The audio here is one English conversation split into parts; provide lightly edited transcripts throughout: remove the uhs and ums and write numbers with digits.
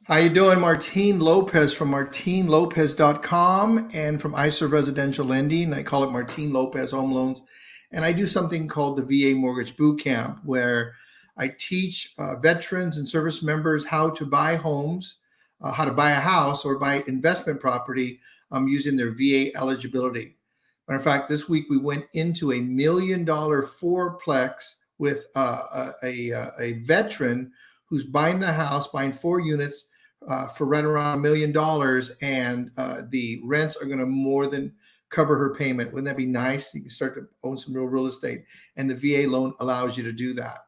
How you doing? Martin Lopez from martinlopez.com and from iServe Residential Lending. I call it Martin Lopez Home Loans. And I do something called the VA Mortgage Boot Camp, where I teach veterans and service members how to buy homes, how to buy a house or buy investment property using their VA eligibility. Matter of fact, this week we went into $1 million fourplex with a veteran who's buying the house, buying 4 units for right around $1 million, and the rents are going to more than cover her payment. Wouldn't that be nice? You can start to own some real estate, and the VA loan allows you to do that.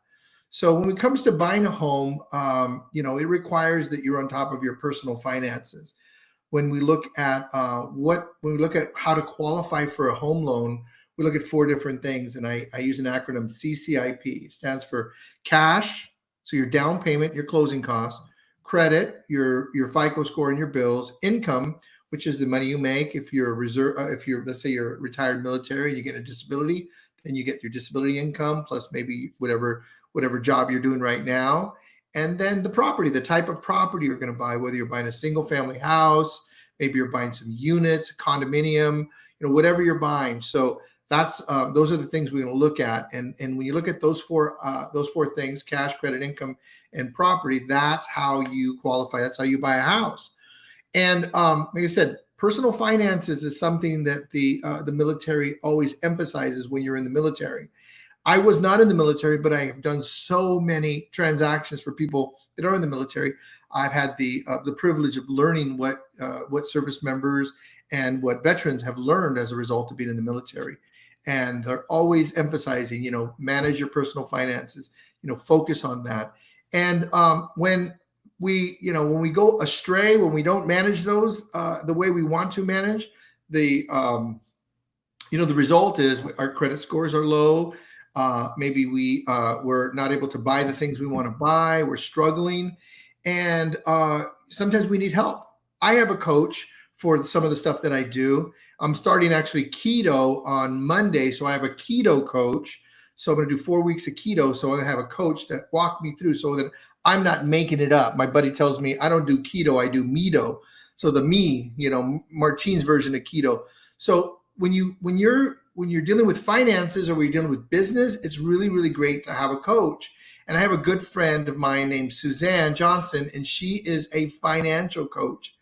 So when it comes to buying a home, it requires that you're on top of your personal finances. When we look at when we look at how to qualify for a home loan, we look at 4 different things, and I use an acronym CCIP. It stands for cash, so your down payment, your closing costs; credit, your FICO score and your bills; income, which is the money you make. If you're a reserve, if you're, let's say you're retired military and you get a disability, then you get your disability income plus maybe whatever job you're doing right now. And then the property, the type of property you're going to buy, whether you're buying a single family house, maybe you're buying some units, a condominium, whatever you're buying. So that's those are the things we're going to look at. And when you look at those four things: cash, credit, income, and property, that's how you qualify. That's how you buy a house. And like I said, personal finances is something that the military always emphasizes when you're in the military. I was not in the military, but I have done so many transactions for people that are in the military. I've had the privilege of learning what service members and what veterans have learned as a result of being in the military. And they're always emphasizing, manage your personal finances, focus on that. And when we go astray, when we don't manage those the way we want to manage, the result is our credit scores are low. Maybe we're not able to buy the things we want to buy. We're struggling, and sometimes we need help. I have a coach for some of the stuff that I do. I'm starting actually keto on Monday, so I have a keto coach. So I'm going to do 4 weeks of keto. So I'm going to have a coach that walk me through so that I'm not making it up. My buddy tells me I don't do keto, I do meto. So the me, Martine's version of keto. So when you're dealing with finances or when you're dealing with business, it's really, really great to have a coach. And I have a good friend of mine named Suzanne Johnson, and she is a financial coach.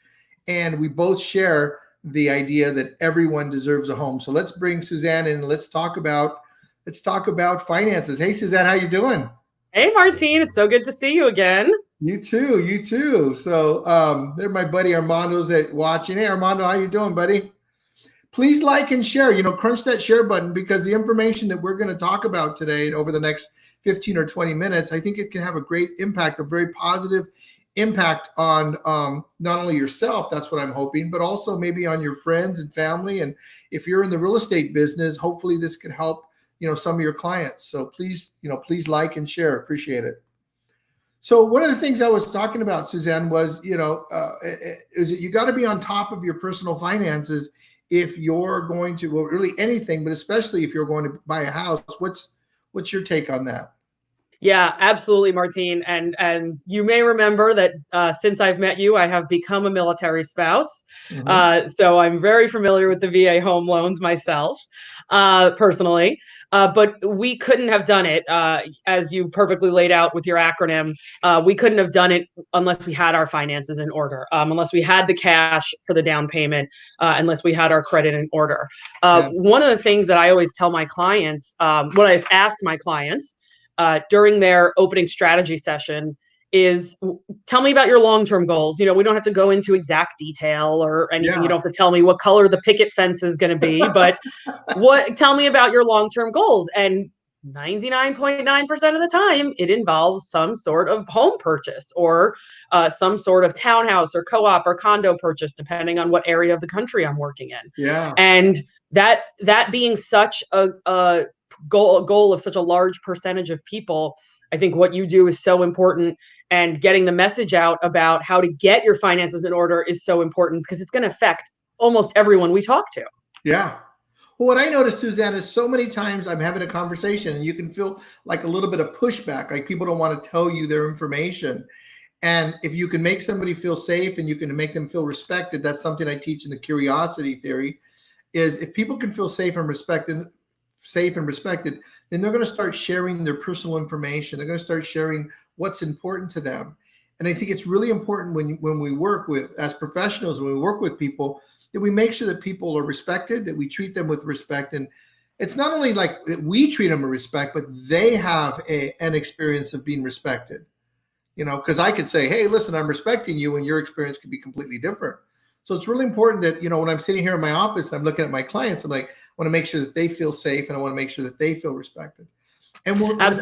And we both share the idea that everyone deserves a home. So let's bring Suzanne in and let's talk about finances. Hey, Suzanne, how you doing? Hey, Martine, it's so good to see you again. You too. So there's my buddy Armando's watching. Hey, Armando, how you doing, buddy? Please like and share, crunch that share button, because the information that we're going to talk about today over the next 15 or 20 minutes, I think it can have a great impact, a very positive impact on not only yourself, that's what I'm hoping, but also maybe on your friends and family. And if you're in the real estate business, hopefully this could help, some of your clients. So please like and share. Appreciate it. So one of the things I was talking about, Suzanne, was, is that you got to be on top of your personal finances if you're going to, well, really anything, but especially if you're going to buy a house. What's your take on that? Yeah, absolutely, Martine. And you may remember that since I've met you, I have become a military spouse. Mm-hmm. So I'm very familiar with the VA home loans myself, personally. But we couldn't have done it, as you perfectly laid out with your acronym. We couldn't have done it unless we had our finances in order, unless we had the cash for the down payment, unless we had our credit in order. One of the things that I always tell my clients, what I've asked my clients during their opening strategy session is, tell me about your long-term goals. We don't have to go into exact detail or anything. Yeah. You don't have to tell me what color the picket fence is going to be, but tell me about your long-term goals. And 99.9% of the time, it involves some sort of home purchase or some sort of townhouse or co-op or condo purchase, depending on what area of the country I'm working in. Yeah. And that being such a goal of such a large percentage of people, I think what you do is so important, and getting the message out about how to get your finances in order is so important, because it's going to affect almost everyone we talk to. Yeah. Well, what I noticed, Suzanne, is so many times I'm having a conversation and you can feel like a little bit of pushback, like people don't want to tell you their information. And if you can make somebody feel safe and you can make them feel respected, that's something I teach in the curiosity theory, is if people can feel safe and respected, then they're going to start sharing their personal information. They're going to start sharing what's important to them. And I think it's really important when we work with, as professionals, when we work with people, that we make sure that people are respected, that we treat them with respect. And it's not only like that we treat them with respect, but they have an experience of being respected. Because I could say, hey, listen, I'm respecting you, and your experience could be completely different. So it's really important that, when I'm sitting here in my office and I'm looking at my clients, I'm like, I want to make sure that they feel safe, and I want to make sure that they feel respected. And what I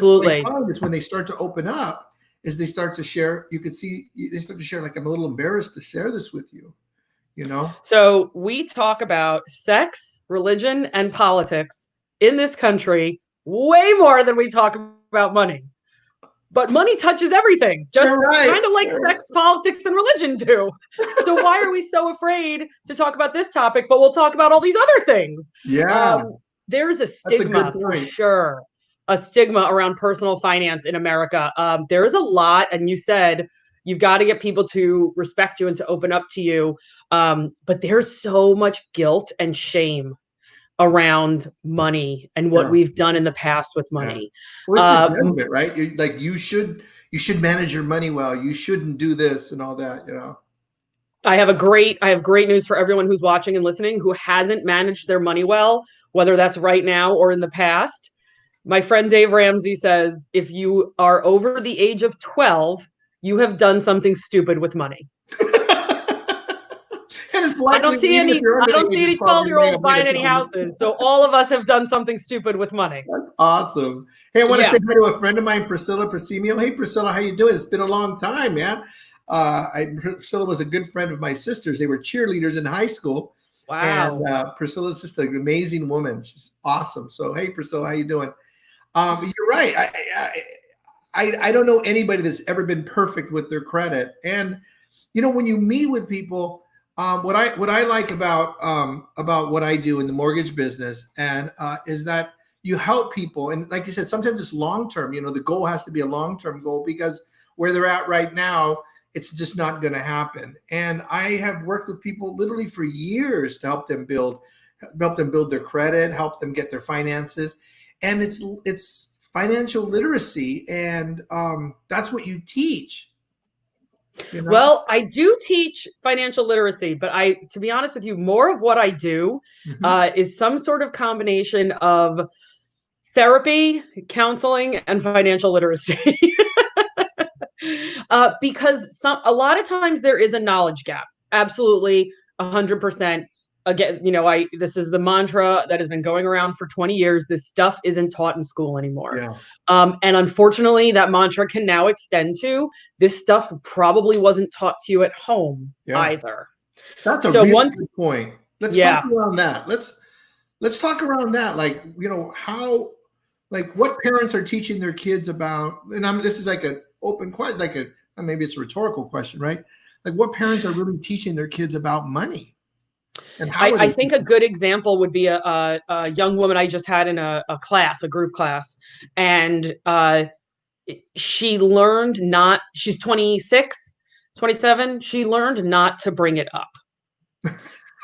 find is when they start to open up, is they start to share. You could see they start to share, like, I'm a little embarrassed to share this with you. So we talk about sex, religion, and politics in this country way more than we talk about money. But money touches everything, just kind of like sex, politics, and religion do. So why are we so afraid to talk about this topic, but we'll talk about all these other things? Yeah. There's a stigma for sure, a stigma around personal finance in America. There is a lot, and you said you've got to get people to respect you and to open up to you. But there's so much guilt and shame around money and what we've done in the past with money. Well, it's a judgment, right? You're like, you should manage your money well. You shouldn't do this and all that, I have great news for everyone who's watching and listening who hasn't managed their money well, whether that's right now or in the past. My friend Dave Ramsey says, if you are over the age of 12, you have done something stupid with money. I don't see any 12-year-olds buying any houses. So all of us have done something stupid with money. That's awesome. Hey, I want to say hi to a friend of mine, Priscilla Prasimio. Hey, Priscilla, how you doing? It's been a long time, man. Priscilla was a good friend of my sister's. They were cheerleaders in high school. Wow. And Priscilla's just an amazing woman. She's awesome. So, hey, Priscilla, how you doing? You're right. I don't know anybody that's ever been perfect with their credit. And, when you meet with people, what I like about what I do in the mortgage business and is that you help people. And like you said, sometimes it's long-term, the goal has to be a long-term goal, because where they're at right now, it's just not going to happen. And I have worked with people literally for years to help them build their credit, help them get their finances. And it's financial literacy. And that's what you teach. Well, I do teach financial literacy, but to be honest with you, more of what I do is some sort of combination of therapy, counseling, and financial literacy. Because a lot of times there is a knowledge gap. Absolutely, 100%. Again, this is the mantra that has been going around for 20 years. This stuff isn't taught in school anymore. Yeah. And unfortunately, that mantra can now extend to this stuff probably wasn't taught to you at home either. That's a really good point. Let's talk around that. Let's talk around that. Like, how, like, what parents are teaching their kids about, and this is like an open question, maybe it's a rhetorical question, right? Like, what parents are really teaching their kids about money? And how I think a good example would be a young woman I just had in a group class, and she learned she's 26, 27. She learned not to bring it up.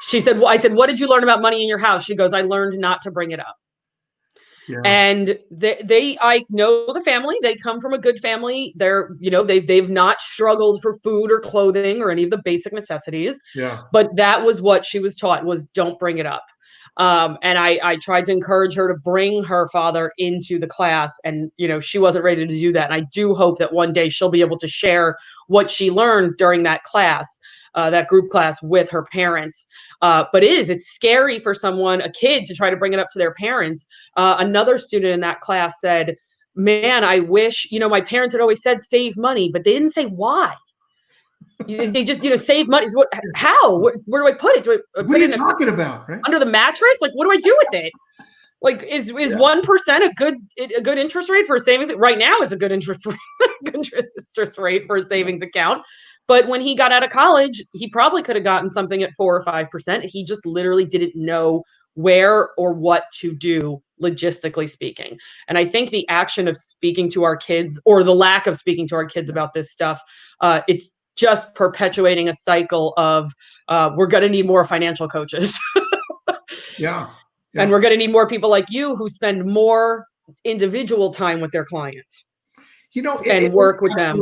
She said, I said, what did you learn about money in your house? She goes, I learned not to bring it up. Yeah. And I know the family. They come from a good family. They've not struggled for food or clothing or any of the basic necessities. Yeah. But that was what she was taught, was don't bring it up. And I tried to encourage her to bring her father into the class, and she wasn't ready to do that. And I do hope that one day she'll be able to share what she learned during that class, that group class, with her parents. But it's scary for a kid, to try to bring it up to their parents. Another student in that class said, man, I wish, my parents had always said save money, but they didn't say why. They just, save money. How? Where do I put it? What are you talking about? Right? Under the mattress? Like, what do I do with it? Like, is 1% a good interest rate for a savings? Right now, it's a good interest rate for a savings account. But when he got out of college, he probably could have gotten something at 4 or 5%. He just literally didn't know where or what to do logistically speaking. And I think the action of speaking to our kids, or the lack of speaking to our kids about this stuff, it's just perpetuating a cycle of we're going to need more financial coaches. Yeah. And Yeah. we're going to need more people like you who spend more individual time with their clients and work with them.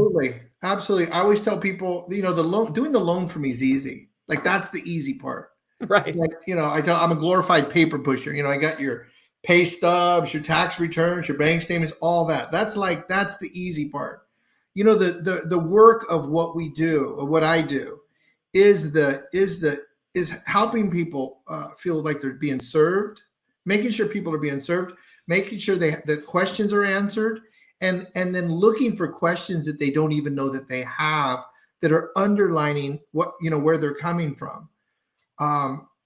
Absolutely. I always tell people, doing the loan for me is easy. Like, that's the easy part. Right. Like, I'm a glorified paper pusher. I got your pay stubs, your tax returns, your bank statements, all that. That's the easy part. The work of what we do, or what I do, is helping people feel like they're being served, making sure people are being served, making sure that questions are answered, and then looking for questions that they don't even know that they have, that are underlining where they're coming from.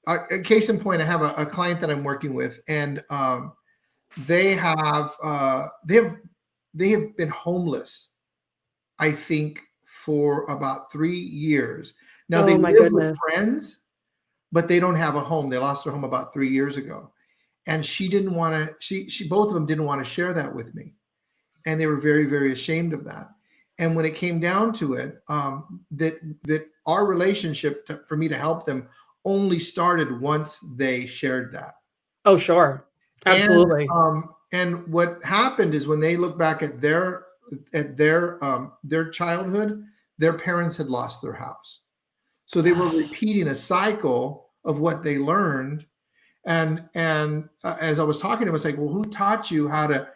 A case in point, I have a client that I'm working with, and they have been homeless, I think, for about 3 years. Now, they live with friends, but they don't have a home. They lost their home about 3 years ago. And she didn't want to, both of them didn't want to share that with me. And they were very, very ashamed of that. And when it came down to it, that our relationship for me to help them only started once they shared that. Oh, sure. Absolutely. And what happened is, when they look back at their childhood, their parents had lost their house. So they were repeating a cycle of what they learned. And as I was talking to him, I was like, well, who taught you how to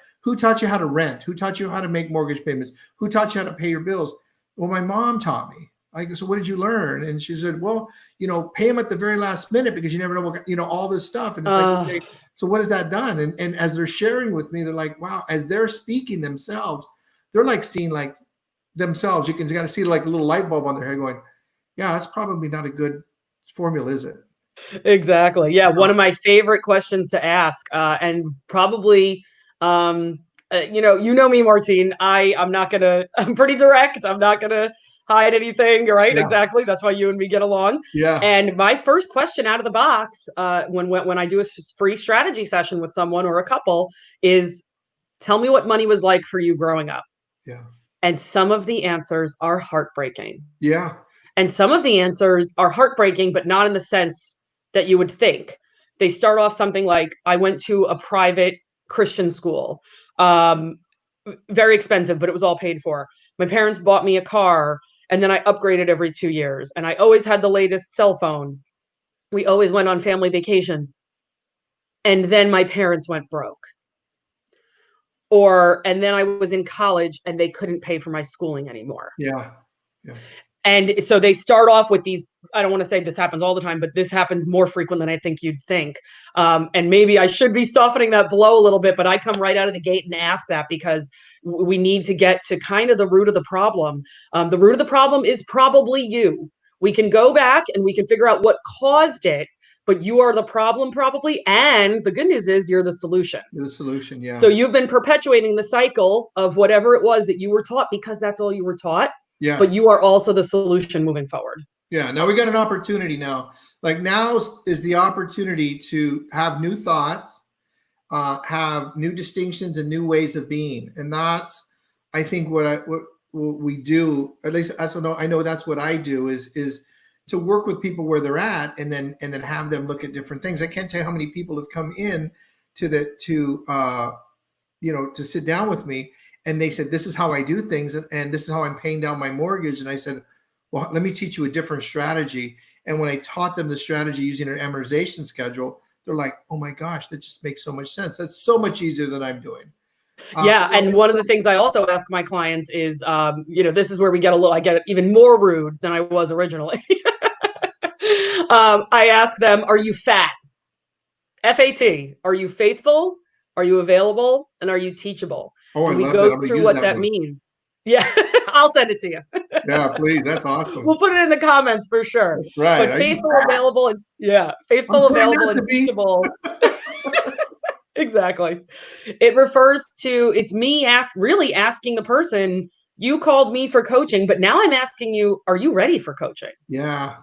rent? Who taught you how to make mortgage payments? Who taught you how to pay your bills? Well, my mom taught me. I go, so what did you learn? And she said, well, pay them at the very last minute, because you never know what, all this stuff. And it's like, okay, so what has that done? And as they're sharing with me, they're like, wow, as they're speaking themselves, they're like seeing like themselves. You got to see like a little light bulb on their head going, yeah, that's probably not a good formula, is it? Exactly. Yeah. One of my favorite questions to ask, and probably, me, Martine, I'm pretty direct. I'm not going to hide anything. Right. Yeah. Exactly. That's why you and me get along. Yeah. And my first question out of the box, when I do a free strategy session with someone or a couple, is, tell me what money was like for you growing up. Yeah. And some of the answers are heartbreaking. Yeah. And some of the answers are heartbreaking, but not in the sense that you would think. They start off something like, I went to a private Christian school, very expensive, but it was all paid for. My parents bought me a car, and then I upgraded every 2 years. And I always had the latest cell phone. We always went on family vacations. And then my parents went broke. And then I was in college and they couldn't pay for my schooling anymore. Yeah. Yeah. And so they start off with these, I don't want to say this happens all the time, but this happens more frequent than I think you'd think. And maybe I should be softening that blow a little bit, but I come right out of the gate and ask that, because we need to get to kind of the root of the problem. The root of the problem is probably you. We can go back and we can figure out what caused it, but you are the problem probably. And the good news is, you're the solution. You're the solution, yeah. So you've been perpetuating the cycle of whatever it was that you were taught, because that's all you were taught. Yes. But you are also the solution moving forward. Yeah. Now we got an opportunity now. Like, now is the opportunity to have new thoughts, have new distinctions and new ways of being. And that's, I think, what we do, at least I know that's what I do, is to work with people where they're at, and then have them look at different things. I can't tell you how many people have come in to sit down with me, and they said, this is how I do things, and this is how I'm paying down my mortgage. And I said, well, let me teach you a different strategy. And when I taught them the strategy using an amortization schedule, they're like, oh my gosh, that just makes so much sense. That's so much easier than I'm doing. Yeah. And one of the things I also ask my clients is, this is where I get even more rude than I was originally. I ask them, are you fat? FAT. Are you faithful? Are you available? And are you teachable? Oh, and we go through what that means. Yeah, I'll send it to you. Yeah, please. That's awesome. We'll put it in the comments for sure. That's right. But faithful, available, and available, and teachable. Exactly. It refers to, it's me really asking the person, you called me for coaching, but now I'm asking you, are you ready for coaching? Yeah.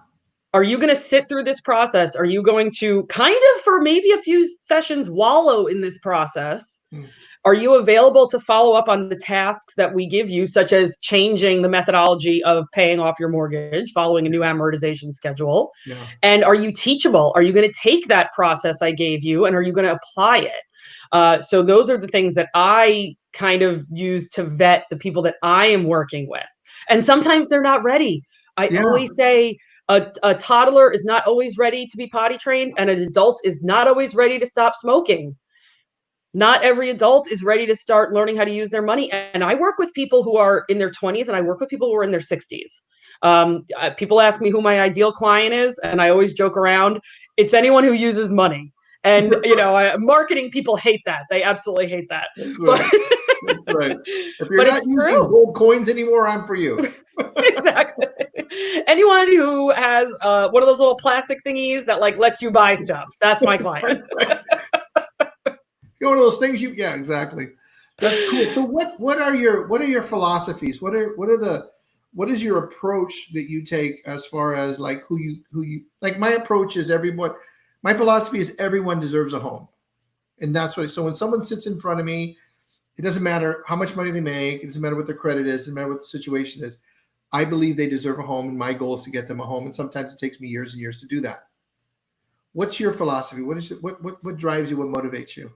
Are you going to sit through this process? Are you going to kind of, for maybe a few sessions, wallow in this process? Hmm. Are you available to follow up on the tasks that we give you, such as changing the methodology of paying off your mortgage, following a new amortization schedule? Yeah. And are you teachable? Are you going to take that process I gave you and are you going to apply it? So those are the things that I kind of use to vet the people that I am working with. And sometimes they're not ready. I Yeah. always say a toddler is not always ready to be potty trained, and an adult is not always ready to stop smoking. Not every adult is ready to start learning how to use their money. And I work with people who are in their 20s and I work with people who are in their 60s. People ask me who my ideal client is, and I always joke around, it's anyone who uses money. And, marketing people hate that. They absolutely hate that. That's But, right. That's right. If you're but not it's using true. gold coins anymore, I'm for you. Exactly. Anyone who has one of those little plastic thingies that like lets you buy stuff, that's my client. Right. One of those things yeah, exactly. That's cool. So what are your philosophies? What is your approach that you take as far as like who you like? My approach is my philosophy is everyone deserves a home. And that's what, so when someone sits in front of me, it doesn't matter how much money they make, it doesn't matter what their credit is, it doesn't matter what the situation is. I believe they deserve a home, and my goal is to get them a home. And sometimes it takes me years and years to do that. What's your philosophy? What is it? What drives you? What motivates you?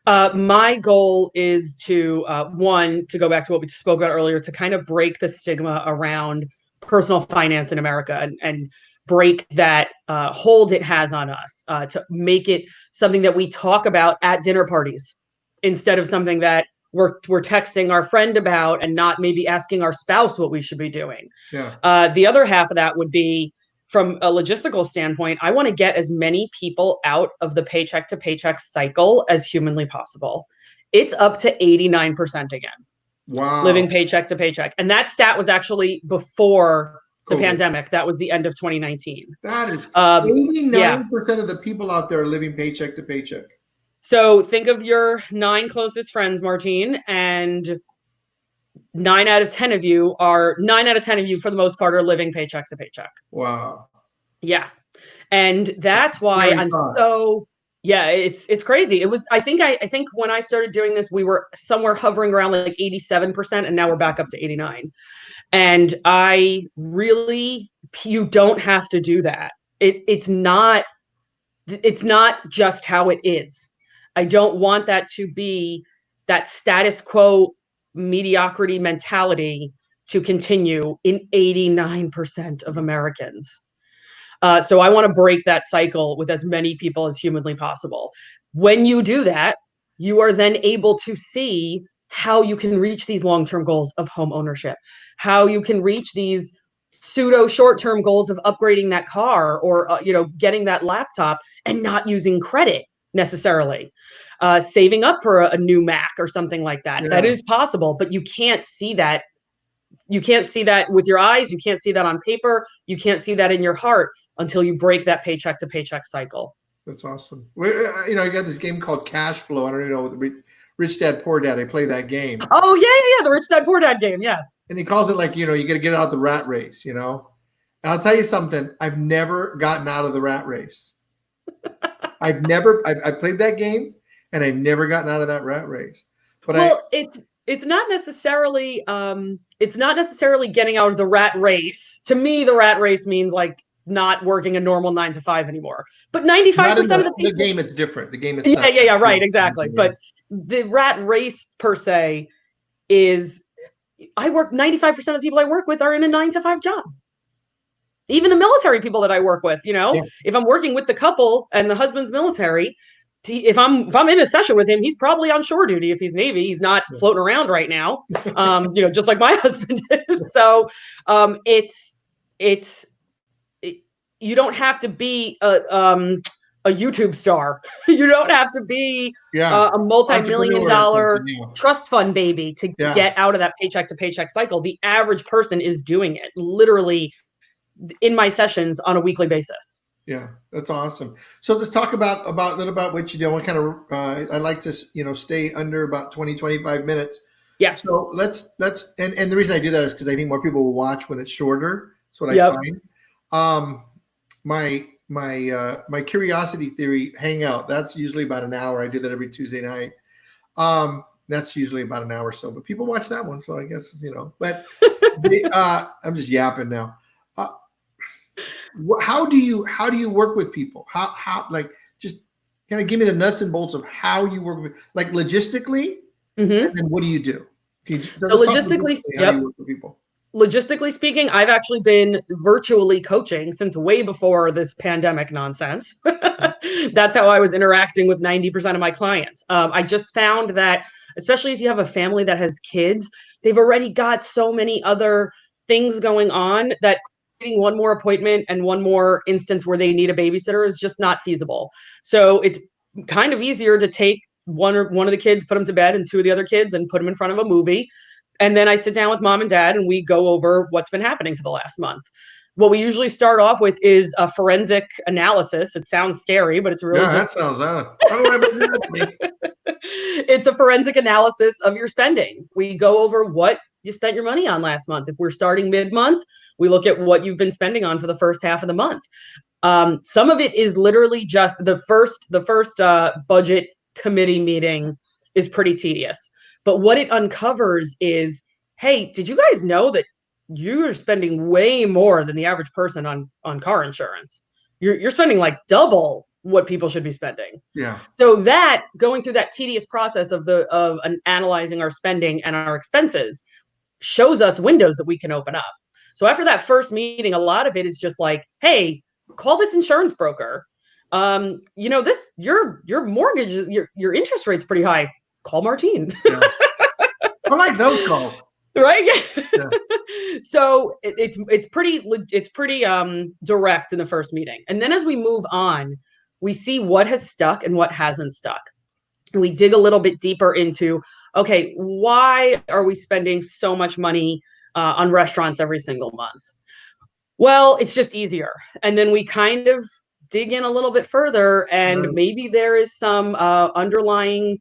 My goal is to one, to go back to what we spoke about earlier, to kind of break the stigma around personal finance in America and break that hold it has on us, to make it something that we talk about at dinner parties instead of something that we're texting our friend about and not maybe asking our spouse what we should be doing. Yeah. The other half of that would be, from a logistical standpoint, I want to get as many people out of the paycheck to paycheck cycle as humanly possible. It's up to 89% again, living Wow. paycheck to paycheck. And that stat was actually before the COVID. pandemic. That was the end of 2019. That is Yeah. 89% of the people out there are living paycheck to paycheck. So think of your 9 closest friends, Martine, and 9 out of 10 of you for the most part are living paycheck to paycheck. Wow. Yeah. And that's why Very I'm fun. so, yeah, it's crazy. It was, I think when I started doing this, we were somewhere hovering around like 87%, and now we're back up to 89. And you don't have to do that. It's not just how it is. I don't want that to be that status quo mediocrity mentality to continue in 89% of Americans. So I want to break that cycle with as many people as humanly possible. When you do that, you are then able to see how you can reach these long-term goals of home ownership, how you can reach these pseudo short-term goals of upgrading that car or getting that laptop and not using credit necessarily. Saving up for a new Mac or something like that. Yeah. That is possible, but you can't see that. You can't see that with your eyes. You can't see that on paper. You can't see that in your heart until you break that paycheck to paycheck cycle. That's awesome. I got this game called Cash Flow. I don't even know, Rich Dad Poor Dad. I play that game. Oh yeah, the Rich Dad Poor Dad game. Yes. And he calls it like, you got to get out of the rat race, And I'll tell you something. I've never gotten out of the rat race. I played that game and I've never gotten out of that rat race. But it's not necessarily getting out of the rat race. To me, the rat race means like not working a normal 9 to 5 anymore. But 95% of the people, the game, it's different. The game, it's yeah, right, exactly. But the rat race per se is, 95% of the people I work with are in a 9 to 5 job. Even the military people that I work with, if I'm working with the couple and the husband's military, if I'm in a session with him, he's probably on shore duty. If he's Navy, he's not floating around right now. Just like my husband is. So you don't have to be a YouTube star. You don't have to be a multi-million-dollar trust fund baby to get out of that paycheck to paycheck cycle. The average person is doing it literally in my sessions on a weekly basis. Yeah, that's awesome. So let's talk about a little about what you do. What kind of I like to stay under about 20-25 minutes. Yes. So let's and the reason I do that is because I think more people will watch when it's shorter. That's what I find. my curiosity theory hangout. That's usually about an hour. I do that every Tuesday night. That's usually about an hour or so, but people watch that one, so I guess But I'm just yapping now. Uh, how do you work with people? How like just kind of give me the nuts and bolts of how you work with, like, logistically, and then what do you do? Okay, so So let's talk logistically, logistically how yep. you work with people. Logistically speaking, I've actually been virtually coaching since way before this pandemic nonsense. That's how I was interacting with 90% of my clients. I just found that, especially if you have a family that has kids, they've already got so many other things going on that creating one more appointment and one more instance where they need a babysitter is just not feasible. So it's kind of easier to take one of the kids, put them to bed, and two of the other kids, and put them in front of a movie, and then I sit down with mom and dad and we go over what's been happening for the last month. What we usually start off with is a forensic analysis. It sounds scary, but it's really Yeah, that just sounds. I don't know about it's a forensic analysis of your spending. We go over what you spent your money on last month. If we're starting mid-month, we look at what you've been spending on for the first half of the month. Some of it is literally just the first budget committee meeting is pretty tedious. But what it uncovers is, hey, did you guys know that you're spending way more than the average person on car insurance? You're spending like double what people should be spending. Yeah. So that going through that tedious process of analyzing our spending and our expenses shows us windows that we can open up. So after that first meeting, a lot of it is just like, hey, call this insurance broker. This your mortgage, your interest rate's pretty high. Call Martine. Yeah. I like those calls. Right? Yeah. So it's pretty direct in the first meeting. And then as we move on, we see what has stuck and what hasn't stuck. And we dig a little bit deeper into, okay, why are we spending so much money on restaurants every single month? Well, it's just easier. And then we kind of dig in a little bit further, and maybe there is some underlying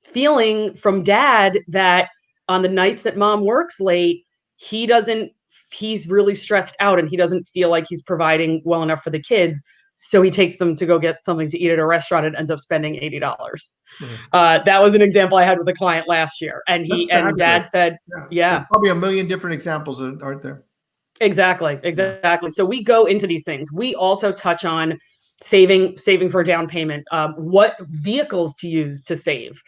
feeling from dad that on the nights that mom works late, he's really stressed out and he doesn't feel like he's providing well enough for the kids. So he takes them to go get something to eat at a restaurant and ends up spending $80. That was an example I had with a client last year. And dad said, yeah. Probably a million different examples, aren't there? Exactly. Yeah. So we go into these things. We also touch on saving for a down payment, what vehicles to use to save.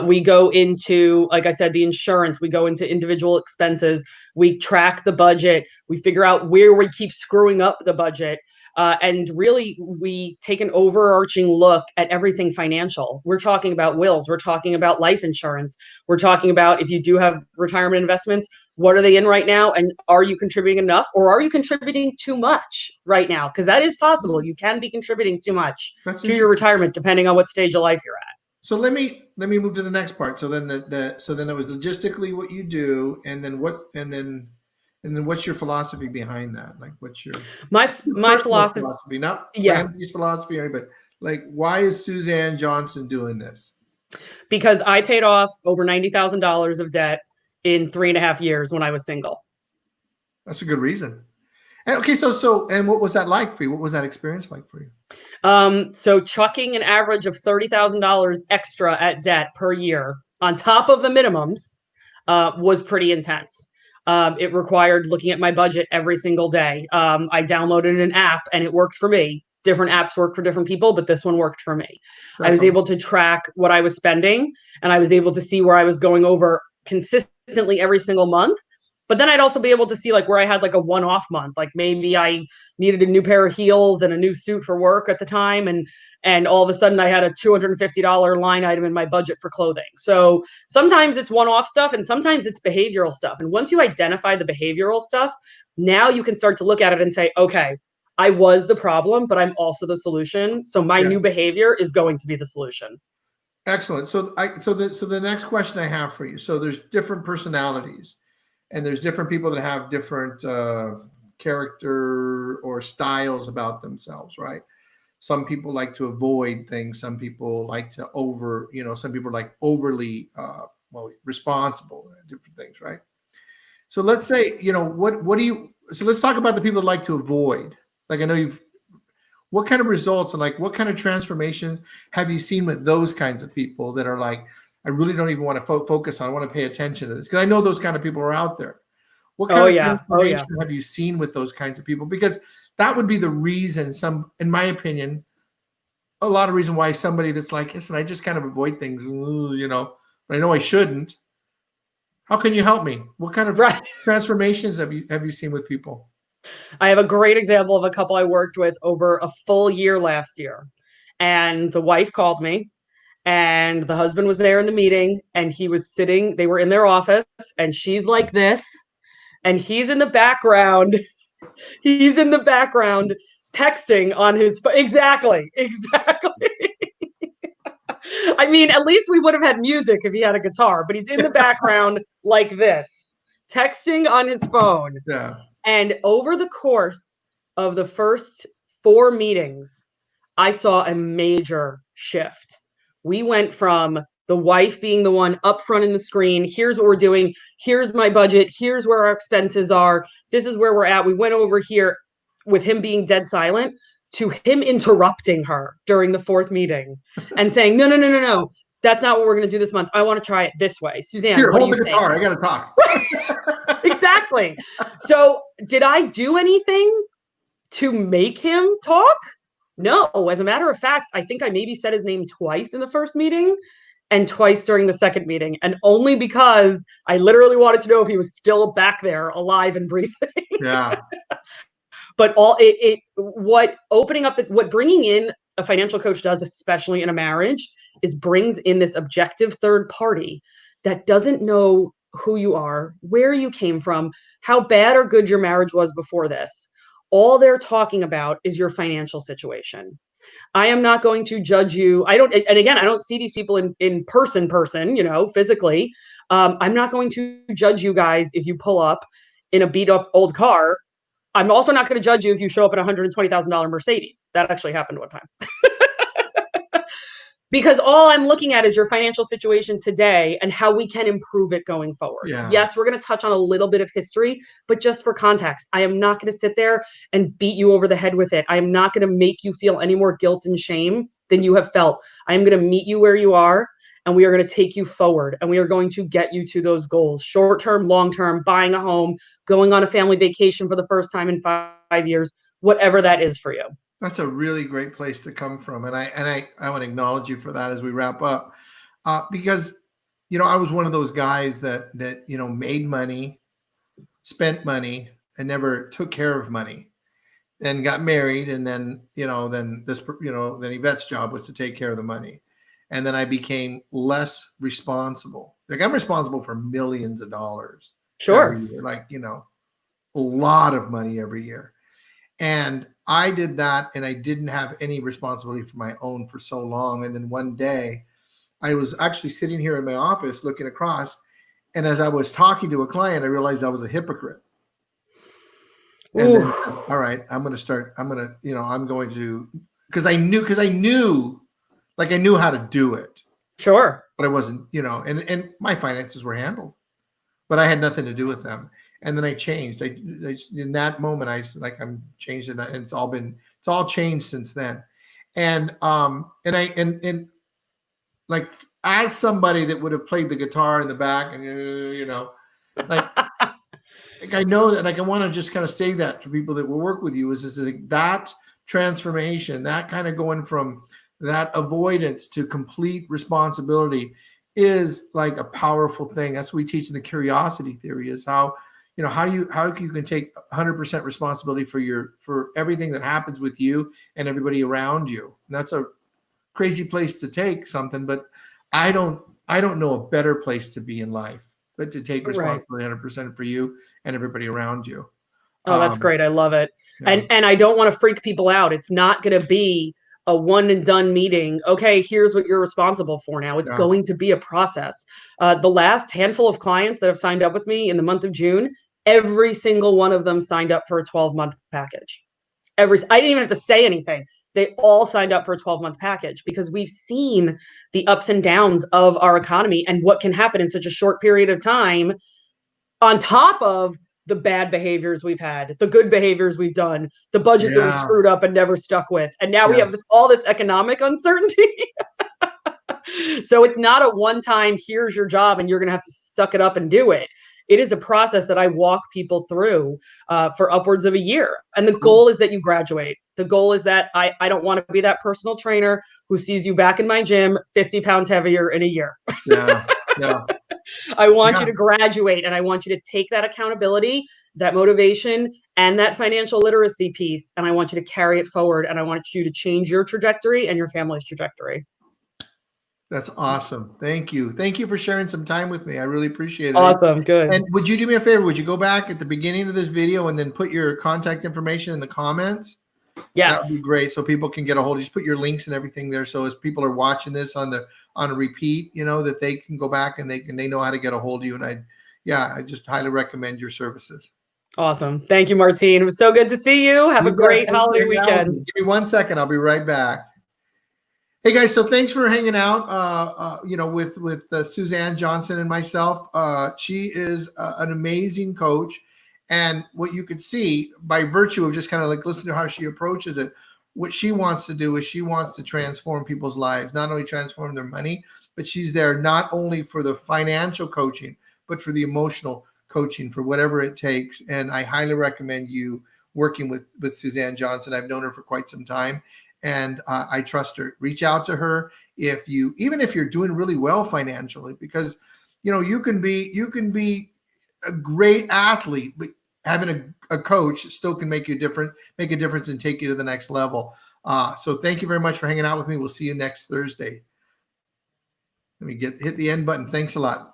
We go into, like I said, the insurance. We go into individual expenses. We track the budget. We figure out where we keep screwing up the budget. And really, we take an overarching look at everything financial. We're talking about wills. We're talking about life insurance. We're talking about, if you do have retirement investments, what are they in right now? And are you contributing enough, or are you contributing too much right now? Because that is possible. You can be contributing too much to your retirement, depending on what stage of life you're at. So let me move to the next part. So then so then it was logistically what you do, and then what's your philosophy behind that? Like, what's your my philosophy? Not Ramsey's philosophy, but like, why is Suzanne Johnson doing this? Because I paid off over $90,000 of debt in 3.5 years when I was single. That's a good reason. And okay, and what was that like for you? What was that experience like for you? So chucking an average of $30,000 extra at debt per year on top of the minimums was pretty intense. It required looking at my budget every single day. I downloaded an app and it worked for me. Different apps work for different people, but this one worked for me. I was able to track what I was spending, and I was able to see where I was going over consistently every single month. But then I'd also be able to see like where I had like a one-off month, like maybe I needed a new pair of heels and a new suit for work at the time, and all of a sudden I had a $250 line item in my budget for clothing. So sometimes it's one-off stuff and sometimes it's behavioral stuff. And once you identify the behavioral stuff, now you can start to look at it and say, okay, I was the problem, but I'm also the solution. So my new behavior is going to be the solution. Excellent. So the next question I have for you. So there's different personalities, and there's different people that have different character or styles about themselves, right? Some people like to avoid things. Some people like to some people are like overly responsible, different things, right? So let's say, so let's talk about the people that like to avoid. Like, I know what kind of results and like what kind of transformations have you seen with those kinds of people that are like, I really don't even want to focus on, I want to pay attention to this? Because I know those kind of people are out there. What Oh kind of yeah. Oh yeah. transformation have you seen with those kinds of people? Because that would be the reason some, in my opinion, a lot of reason why somebody that's like, listen, I just kind of avoid things, but I know I shouldn't. How can you help me? What kind of Right. transformations have you seen with people? I have a great example of a couple I worked with over a full year last year. And the wife called me, and the husband was there in the meeting, and he was sitting, they were in their office, and she's like this, and he's in the background. He's in the background texting on his phone. Exactly. Exactly. I mean, at least we would have had music if he had a guitar, but he's in the background like this, texting on his phone. Yeah. And over the course of the first 4 meetings, I saw a major shift. We went from the wife being the one up front in the screen. Here's what we're doing. Here's my budget. Here's where our expenses are. This is where we're at. We went over here with him being dead silent to him interrupting her during the 4th meeting and saying, no, no, no, no, no. That's not what we're going to do this month. I want to try it this way. Suzanne, Here, what do hold you the think? guitar. I got to talk. Exactly. So did I do anything to make him talk? No. As a matter of fact, I think I maybe said his name twice in the first meeting and twice during the second meeting. And only because I literally wanted to know if he was still back there alive and breathing. Yeah. But what bringing in a financial coach does, especially in a marriage, is brings in this objective third party that doesn't know who you are, where you came from, how bad or good your marriage was before this. All they're talking about is your financial situation. I am not going to judge you. And again, I don't see these people in person, physically. I'm not going to judge you guys if you pull up in a beat up old car. I'm also not going to judge you if you show up in a $120,000 Mercedes. That actually happened one time. Because all I'm looking at is your financial situation today and how we can improve it going forward. Yeah. Yes, we're going to touch on a little bit of history, but just for context, I am not going to sit there and beat you over the head with it. I am not going to make you feel any more guilt and shame than you have felt. I am going to meet you where you are, and we are going to take you forward, and we are going to get you to those goals, short-term, long-term, buying a home, going on a family vacation for the first time in 5 years, whatever that is for you. That's a really great place to come from, and I want to acknowledge you for that as we wrap up, because I was one of those guys that made money, spent money, and never took care of money, and got married, and then then Yvette's job was to take care of the money, and then I became less responsible. Like I'm responsible for millions of dollars every Sure. year, a lot of money every year. And I did that, and I didn't have any responsibility for my own for so long. And then one day, I was actually sitting here in my office looking across, and as I was talking to a client, I realized I was a hypocrite. And then said, all right, I'm going to, because I knew, like I knew how to do it, Sure. but I wasn't, and my finances were handled, but I had nothing to do with them. And then I changed. In that moment, I said, like, I'm changed, and it's all changed since then. And like as somebody that would have played the guitar in the back, and like I know that, like I want to just kind of say that for people that will work with you is like that transformation, that kind of going from that avoidance to complete responsibility is like a powerful thing. That's what we teach in the curiosity theory, is how how you can take 100% responsibility for everything that happens with you and everybody around you. And that's a crazy place to take something, but I don't know a better place to be in life, but to take Right. responsibility 100% for you and everybody around you. Oh, that's great. I love it. Yeah. And I don't want to freak people out. It's not going to be a one and done meeting. Okay, here's what you're responsible for now. It's Yeah. going to be a process. The last handful of clients that have signed up with me in the month of June, every single one of them signed up for a 12-month package. I didn't even have to say anything. They all signed up for a 12-month package because we've seen the ups and downs of our economy and what can happen in such a short period of time, on top of the bad behaviors we've had, the good behaviors we've done, the budget that we Yeah. screwed up and never stuck with. And now we Yeah. have all this economic uncertainty. So it's not a one-time, here's your job and you're going to have to suck it up and do it. It is a process that I walk people through for upwards of a year. And the goal is that you graduate. The goal is that I don't want to be that personal trainer who sees you back in my gym 50 pounds heavier in a year. Yeah. Yeah. I want you to graduate, and I want you to take that accountability, that motivation, and that financial literacy piece, and I want you to carry it forward, and I want you to change your trajectory and your family's trajectory. That's awesome. Thank you. Thank you for sharing some time with me. I really appreciate it. Awesome. Good. And would you do me a favor? Would you go back at the beginning of this video and then put your contact information in the comments? Yes. That would be great. So people can get a hold of you. Just put your links and everything there. So as people are watching this on a repeat, you know, that they can go back and they know how to get a hold of you. And I just highly recommend your services. Awesome. Thank you, Martine. It was so good to see you. Have a great holiday weekend. Give me 1 second. I'll be right back. Hey guys, so thanks for hanging out, with Suzanne Johnson and myself. She is an amazing coach. And what you could see by virtue of just kind of like listening to how she approaches it, what she wants to do is she wants to transform people's lives, not only transform their money, but she's there not only for the financial coaching, but for the emotional coaching, for whatever it takes. And I highly recommend you working with Suzanne Johnson. I've known her for quite some time. And I trust her. Reach out to her even if you're doing really well financially, because you can be a great athlete, but having a coach still can make a difference and take you to the next level. So thank you very much for hanging out with me. We'll see you next Thursday. Let me hit the end button. Thanks a lot.